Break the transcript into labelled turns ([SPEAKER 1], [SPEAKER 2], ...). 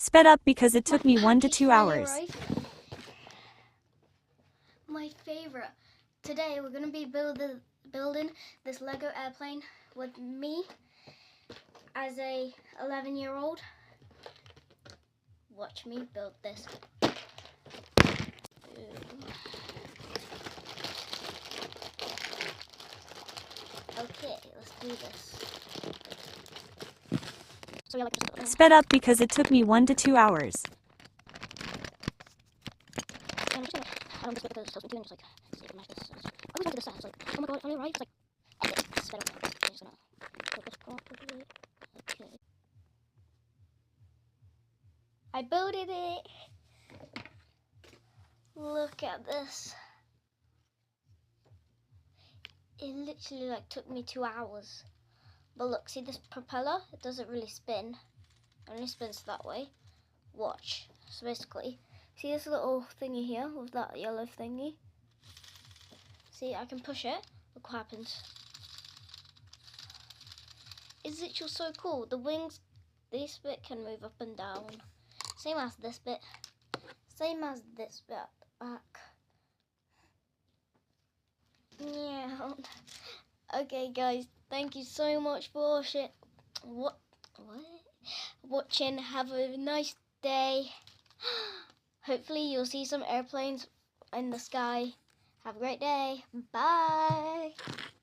[SPEAKER 1] Sped up because it took me 1 to 2 hours.
[SPEAKER 2] My favorite. Today we're going to be building this Lego airplane with me as a 11-year-old. Watch me build this. Okay, let's do this. So yeah,
[SPEAKER 1] Sped up because it took me 1 to 2 hours.
[SPEAKER 2] I'm just gonna add on this bit because it tells me to, and just like see if I can match this. I always wanted this sound. It's like, oh my god, finally arrived. It's like, okay, sped up. I'm just gonna put this properly. Okay. I built it. Look at this. It literally like took me 2 hours. But look, see this propeller? It doesn't really spin. It only spins that way. Watch. So basically, see this little thingy here with that yellow thingy? See, I can push it. Look what happens. Is it just so cool? The wings, this bit can move up and down. Same as this bit. Same as this bit at the back. Yeah. Okay, guys. Thank you so much for watching. Have a nice day. Hopefully you'll see some airplanes in the sky. Have a great day. Bye.